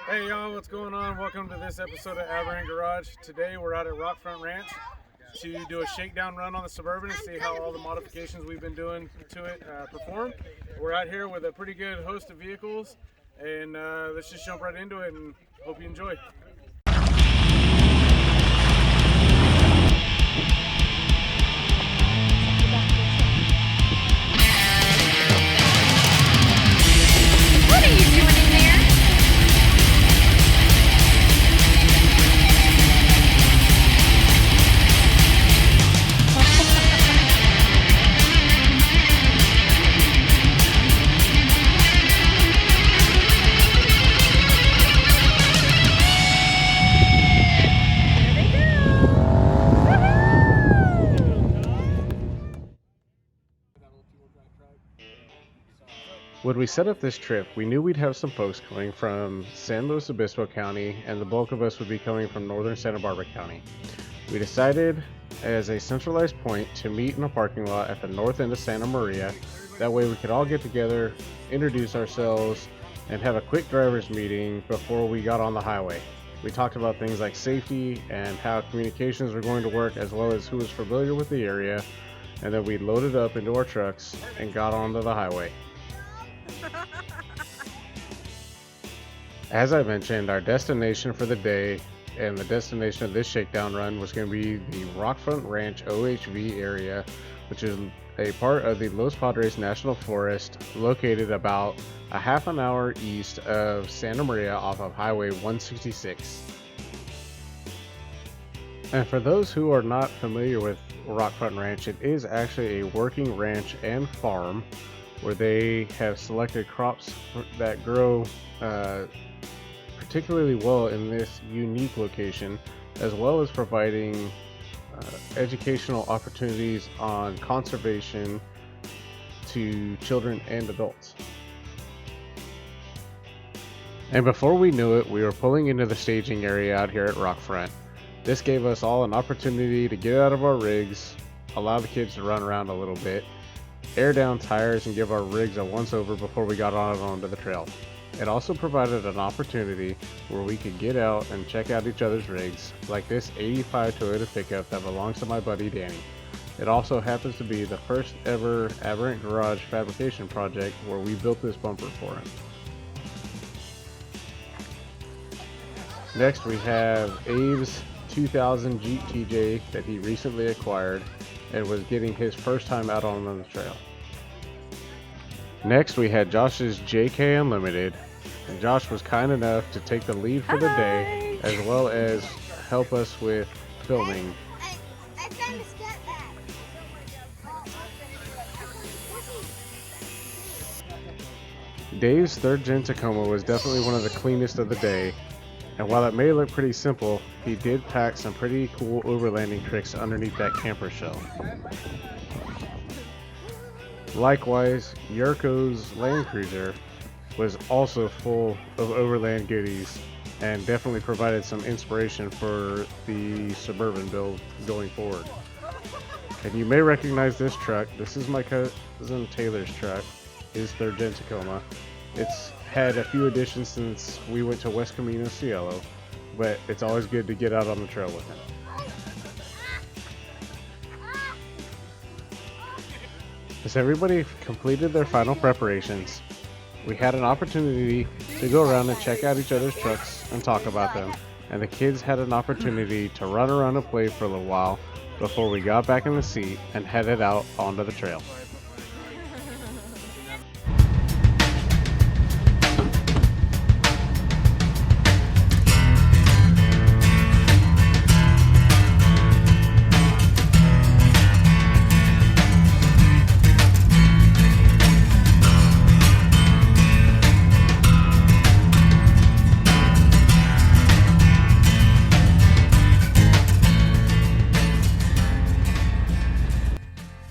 Hey y'all, what's going on? Welcome to this episode of Aberrant Garage. Today we're out at Rock Front Ranch to do a shakedown run on the Suburban and see how all the modifications we've been doing to it perform. We're out here with a pretty good host of vehicles, and let's just jump right into it and hope you enjoy. What are you doing in there? When we set up this trip, we knew we'd have some folks coming from San Luis Obispo County, and the bulk of us would be coming from northern Santa Barbara County. We decided as a centralized point to meet in a parking lot at the north end of Santa Maria. That way we could all get together, introduce ourselves, and have a quick driver's meeting before we got on the highway. We talked about things like safety and how communications were going to work, as well as who was familiar with the area, and then we loaded up into our trucks and got onto the highway. As I mentioned, our destination for the day and the destination of this shakedown run was going to be the Rock Front Ranch OHV area, which is a part of the Los Padres National Forest, located about a half an hour east of Santa Maria off of Highway 166. And for those who are not familiar with Rock Front Ranch, it is actually a working ranch and farm where they have selected crops that grow particularly well in this unique location, as well as providing educational opportunities on conservation to children and adults. And before we knew it, we were pulling into the staging area out here at Rock Front. This gave us all an opportunity to get out of our rigs, allow the kids to run around a little bit, air down tires, and give our rigs a once-over before we got onto the trail. It also provided an opportunity where we could get out and check out each other's rigs, like this 85 Toyota pickup that belongs to my buddy Danny. It also happens to be the first ever Aberrant Garage fabrication project where we built this bumper for him. Next we have Abe's 2000 Jeep TJ that he recently acquired and was getting his first time out on the trail. Next we had Josh's JK Unlimited, and Josh was kind enough to take the lead for the day, as well as help us with filming. I found a step back. Dave's 3rd Gen Tacoma was definitely one of the cleanest of the day, and while it may look pretty simple, he did pack some pretty cool overlanding tricks underneath that camper shell. Likewise, Yurko's Land Cruiser was also full of overland goodies and definitely provided some inspiration for the Suburban build going forward. And you may recognize this truck. This is my cousin Taylor's truck, his 3rd Gen Tacoma. It's had a few additions since we went to West Camino Cielo, but it's always good to get out on the trail with him. As everybody completed their final preparations, we had an opportunity to go around and check out each other's trucks and talk about them, and the kids had an opportunity to run around and play for a little while before we got back in the seat and headed out onto the trail.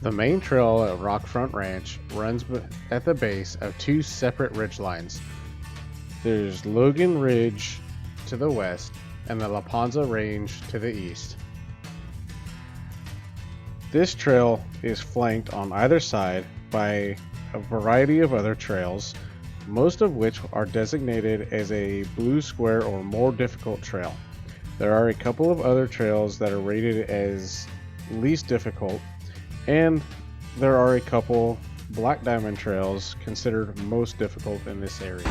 The main trail at Rock Front Ranch runs at the base of 2 separate ridge lines. There's Logan Ridge to the west and the La Panza Range to the east. This trail is flanked on either side by a variety of other trails, most of which are designated as a blue square or more difficult trail. There are a couple of other trails that are rated as least difficult, and there are a couple black diamond trails considered most difficult in this area.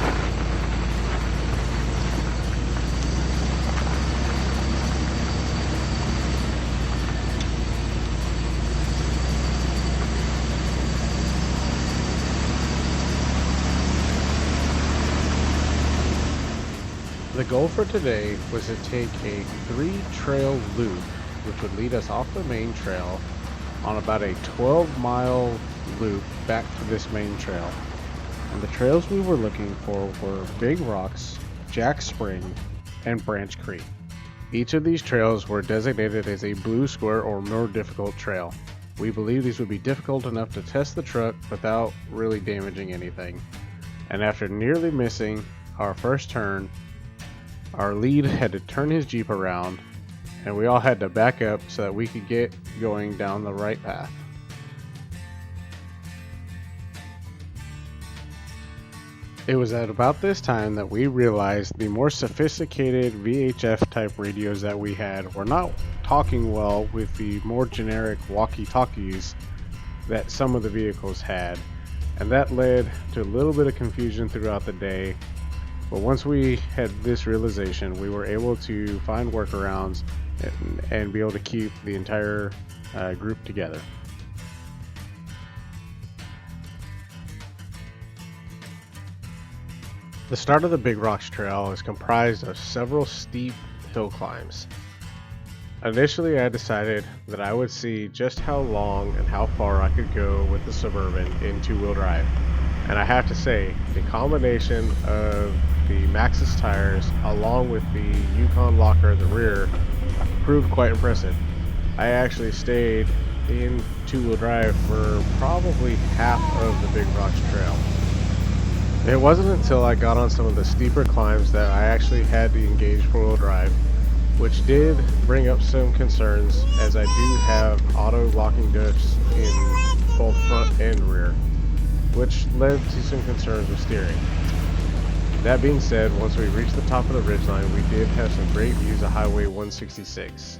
The goal for today was to take a 3-trail loop, which would lead us off the main trail on about a 12-mile loop back to this main trail. And the trails we were looking for were Big Rocks, Jack Spring, and Branch Creek. Each of these trails were designated as a blue square or more difficult trail. We believe these would be difficult enough to test the truck without really damaging anything. And after nearly missing our first turn, our lead had to turn his Jeep around, and we all had to back up so that we could get going down the right path. It was at about this time that we realized the more sophisticated VHF type radios that we had were not talking well with the more generic walkie-talkies that some of the vehicles had, and that led to a little bit of confusion throughout the day. But once we had this realization, we were able to find workarounds and be able to keep the entire group together. The start of the Big Rocks Trail is comprised of several steep hill climbs. Initially, I decided that I would see just how long and how far I could go with the Suburban in two-wheel drive. And I have to say, the combination of the Maxxis tires along with the Yukon locker in the rear proved quite impressive. I actually stayed in two-wheel drive for probably half of the Big Rocks Trail. It wasn't until I got on some of the steeper climbs that I actually had to engage four-wheel drive, which did bring up some concerns as I do have auto locking dips in both front and rear, which led to some concerns with steering. That being said, once we reached the top of the ridgeline, we did have some great views of Highway 166.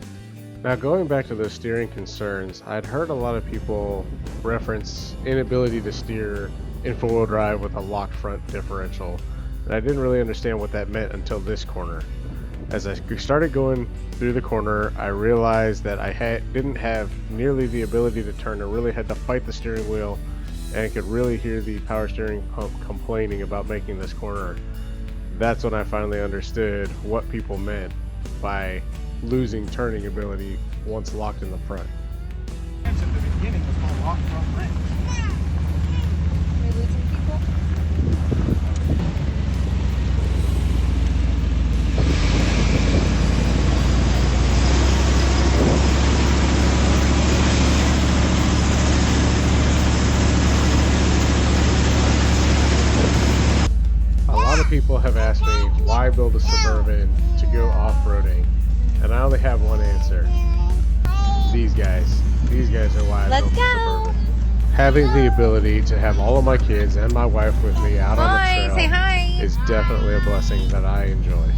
Now, going back to those steering concerns, I'd heard a lot of people reference inability to steer in four-wheel drive with a locked front differential, and I didn't really understand what that meant until this corner. As I started going through the corner, I realized that I didn't have nearly the ability to turn. I really had to fight the steering wheel, and I could really hear the power steering pump complaining about making this corner. That's when I finally understood what people meant by losing turning ability once locked in the front. At the beginning was called Rock Front Ranch. Are we losing people? People have asked me why build a Suburban to go off-roading, and I only have one answer. These guys are why I built the Suburban. Having the ability to have all of my kids and my wife with me out on the trail Say hi. is definitely a blessing that I enjoy.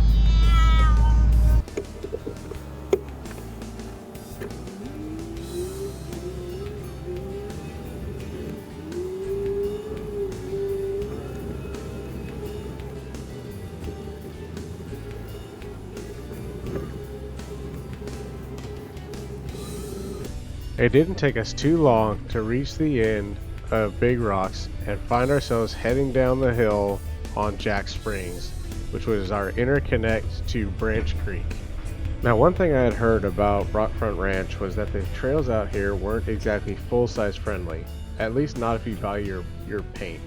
It didn't take us too long to reach the end of Big Rocks and find ourselves heading down the hill on Jack Springs, which was our interconnect to Branch Creek. Now, one thing I had heard about Rock Front Ranch was that the trails out here weren't exactly full-size friendly, at least not if you buy your paint.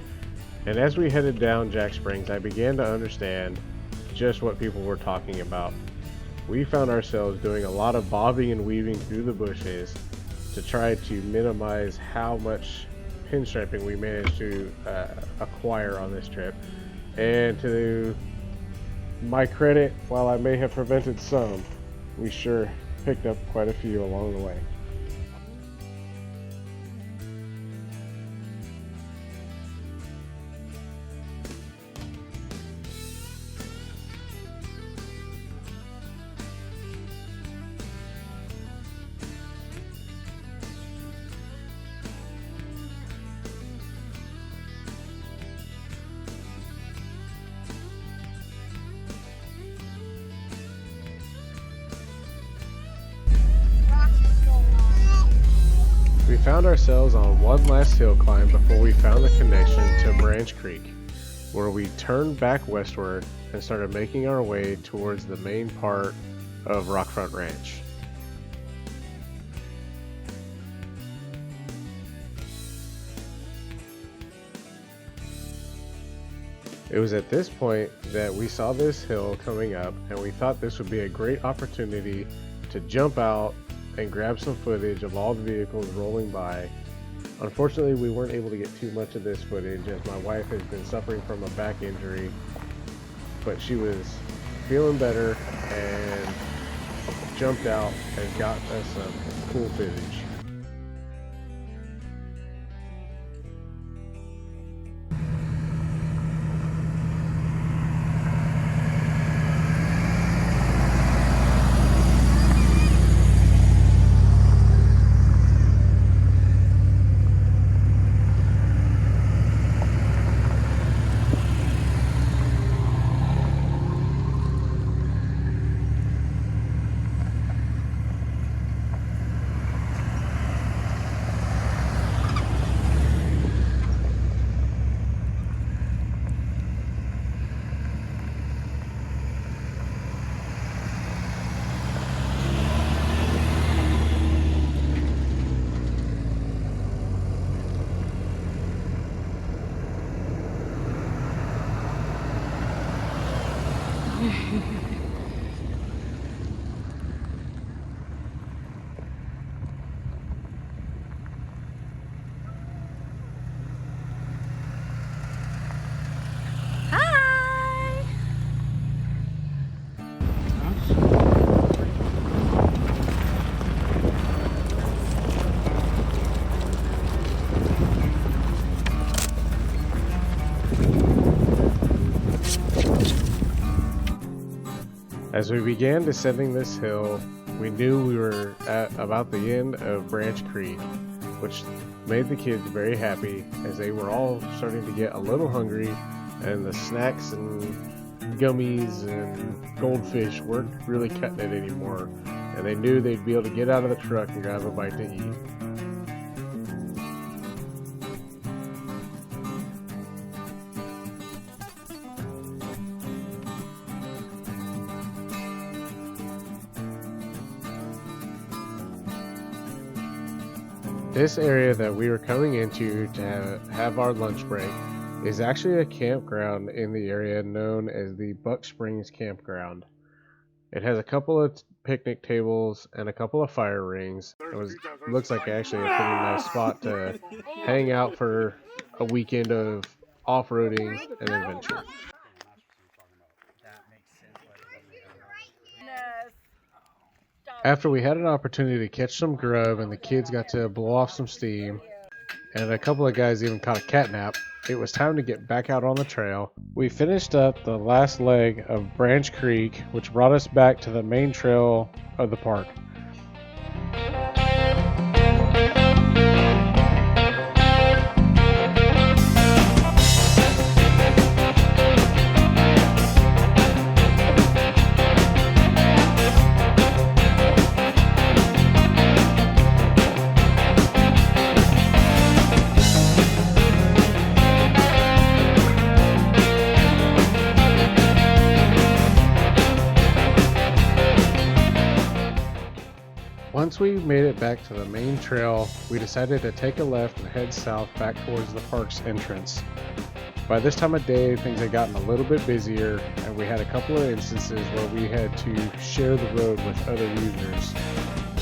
And as we headed down Jack Springs, I began to understand just what people were talking about. We found ourselves doing a lot of bobbing and weaving through the bushes to try to minimize how much pinstriping we managed to acquire on this trip. And to my credit, while I may have prevented some, we sure picked up quite a few along the way. found ourselves on one last hill climb before we found the connection to Branch Creek, where we turned back westward and started making our way towards the main part of Rock Front Ranch. It was at this point that we saw this hill coming up, and we thought this would be a great opportunity to jump out and grab some footage of all the vehicles rolling by. Unfortunately, we weren't able to get too much of this footage as my wife has been suffering from a back injury, but she was feeling better and jumped out and got us some cool footage. As we began descending this hill, we knew we were at about the end of Branch Creek, which made the kids very happy as they were all starting to get a little hungry, and the snacks and gummies and goldfish weren't really cutting it anymore, and they knew they'd be able to get out of the truck and grab a bite to eat. This area that we were coming into to have our lunch break is actually a campground in the area known as the Buck Springs Campground. It has a couple of picnic tables and a couple of fire rings. Looks like actually a pretty nice spot to hang out for a weekend of off-roading and adventure. After we had an opportunity to catch some grub and the kids got to blow off some steam, and a couple of guys even caught a cat nap, it was time to get back out on the trail. We finished up the last leg of Branch Creek, which brought us back to the main trail of the park. Once we made it back to the main trail, we decided to take a left and head south back towards the park's entrance. By this time of day, things had gotten a little bit busier, and we had a couple of instances where we had to share the road with other users,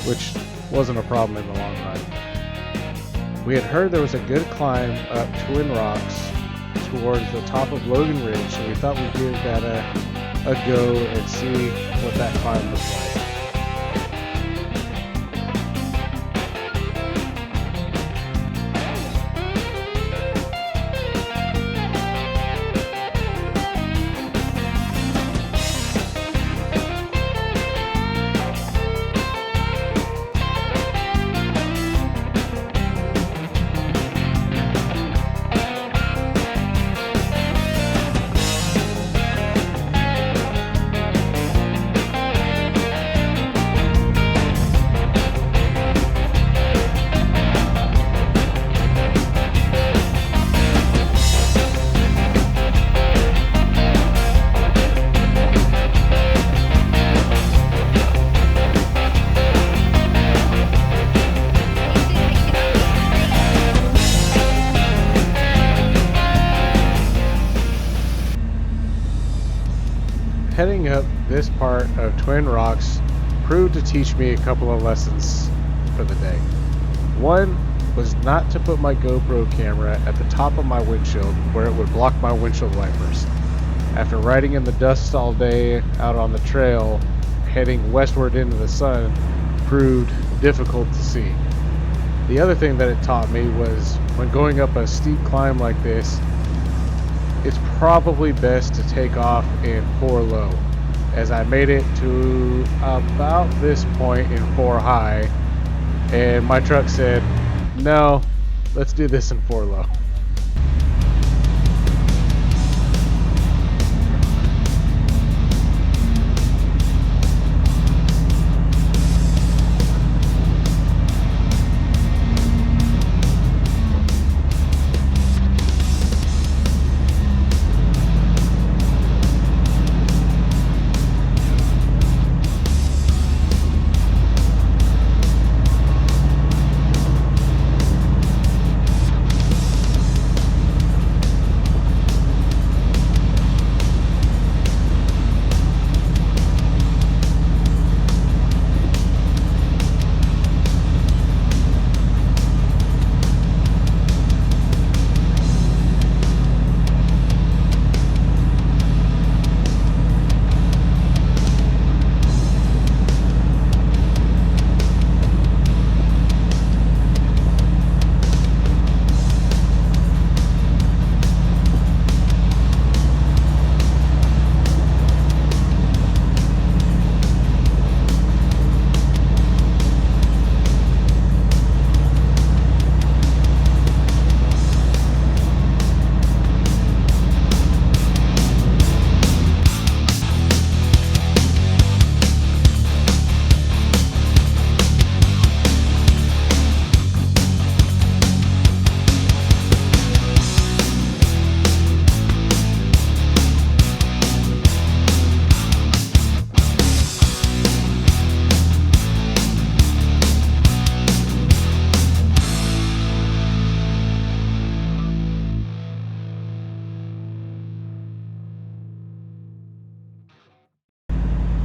which wasn't a problem in the long run. We had heard there was a good climb up Twin Rocks towards the top of Logan Ridge, so we thought we'd give that a go and see what that climb looked like. up this part of Twin Rocks proved to teach me a couple of lessons for the day. One was not to put my GoPro camera at the top of my windshield where it would block my windshield wipers. After riding in the dust all day out on the trail, heading westward into the sun proved difficult to see. The other thing that it taught me was when going up a steep climb like this, it's probably best to take off in 4 low, as I made it to about this point in 4 high, and my truck said, no, let's do this in 4 low.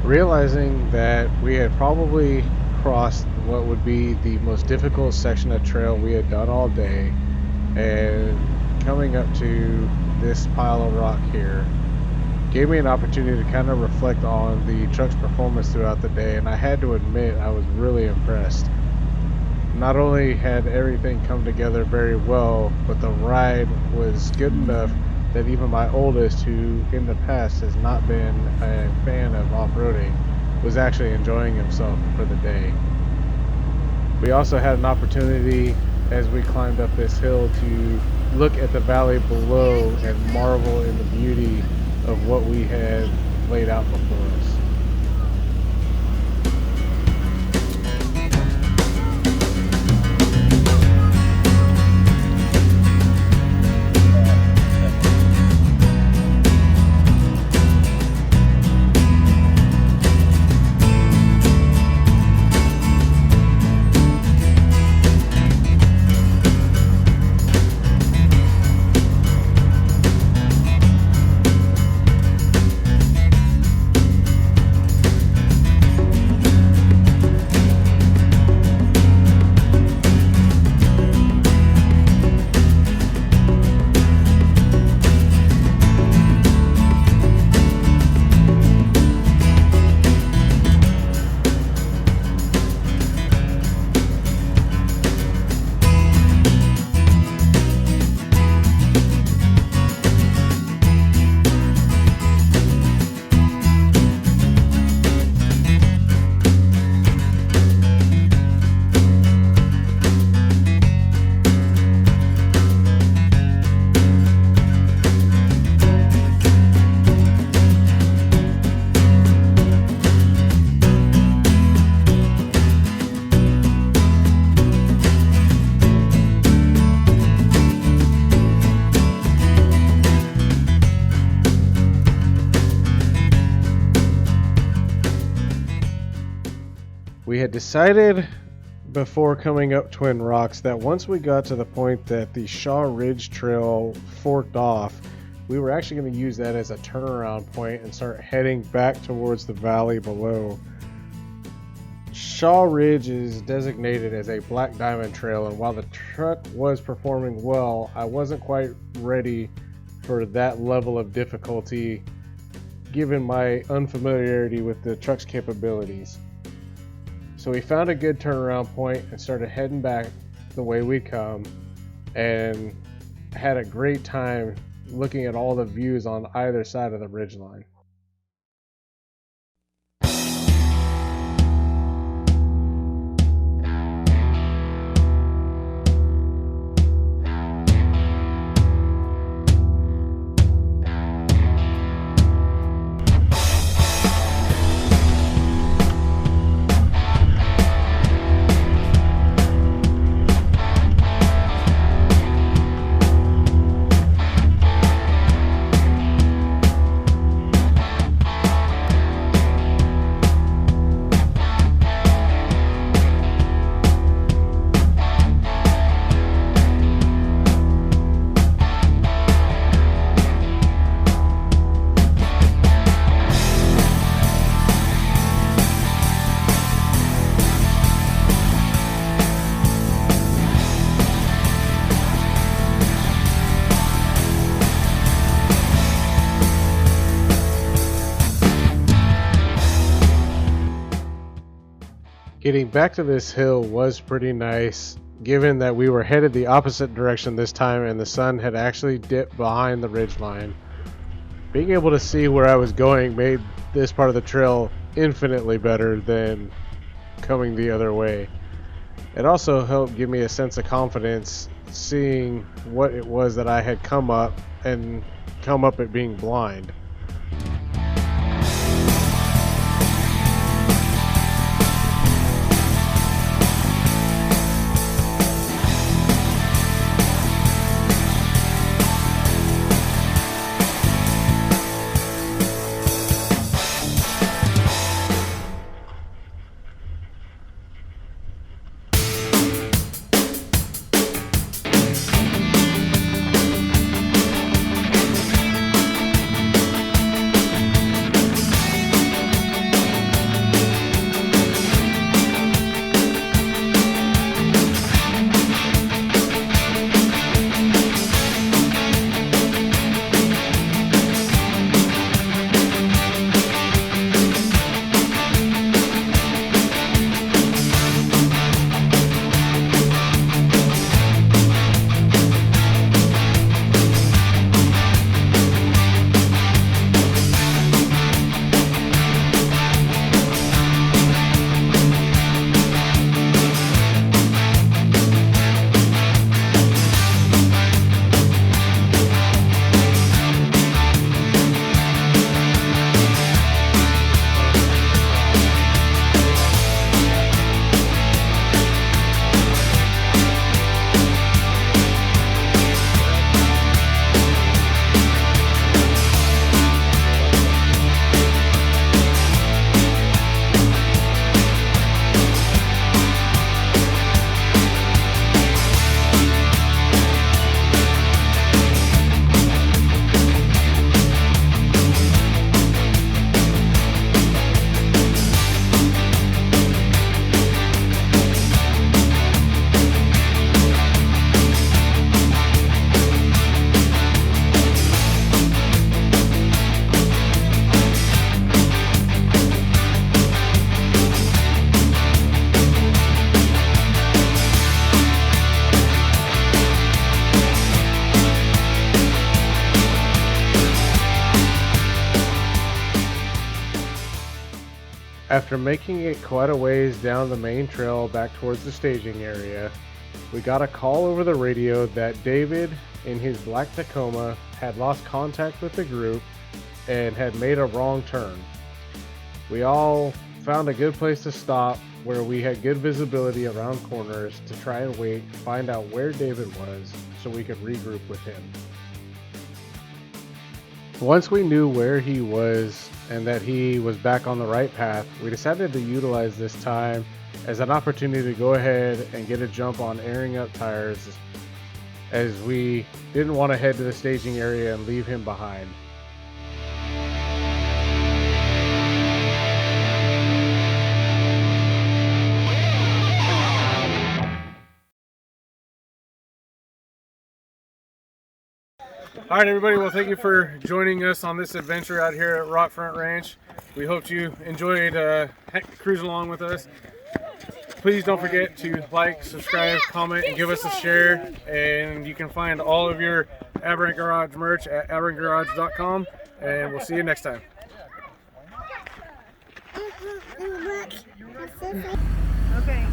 Realizing that we had probably crossed what would be the most difficult section of trail we had done all day, and coming up to this pile of rock here gave me an opportunity to kind of reflect on the truck's performance throughout the day, and I had to admit I was really impressed. Not only had everything come together very well, but the ride was good enough that even my oldest, who in the past has not been a fan of off-roading, was actually enjoying himself for the day. We also had an opportunity as we climbed up this hill to look at the valley below and marvel in the beauty of what we had laid out before us. We had decided before coming up Twin Rocks that once we got to the point that the Shaw Ridge Trail forked off, we were actually going to use that as a turnaround point and start heading back towards the valley below. Shaw Ridge is designated as a black diamond trail, and while the truck was performing well, I wasn't quite ready for that level of difficulty given my unfamiliarity with the truck's capabilities. So we found a good turnaround point and started heading back the way we come, and had a great time looking at all the views on either side of the ridgeline. Getting back to this hill was pretty nice, given that we were headed the opposite direction this time and the sun had actually dipped behind the ridgeline. Being able to see where I was going made this part of the trail infinitely better than coming the other way. It also helped give me a sense of confidence seeing what it was that I had come up at being blind. After making it quite a ways down the main trail back towards the staging area, we got a call over the radio that David in his black Tacoma had lost contact with the group and had made a wrong turn. We all found a good place to stop where we had good visibility around corners to try and wait to find out where David was so we could regroup with him. Once we knew where he was and that he was back on the right path, we decided to utilize this time as an opportunity to go ahead and get a jump on airing up tires as we didn't want to head to the staging area and leave him behind. All right, everybody. Well, thank you for joining us on this adventure out here at Rock Front Ranch. We hope you enjoyed cruising along with us. Please don't forget to like, subscribe, comment, and give us a share. And you can find all of your Aberrant Garage merch at aberrantgarage.com. And we'll see you next time. Okay.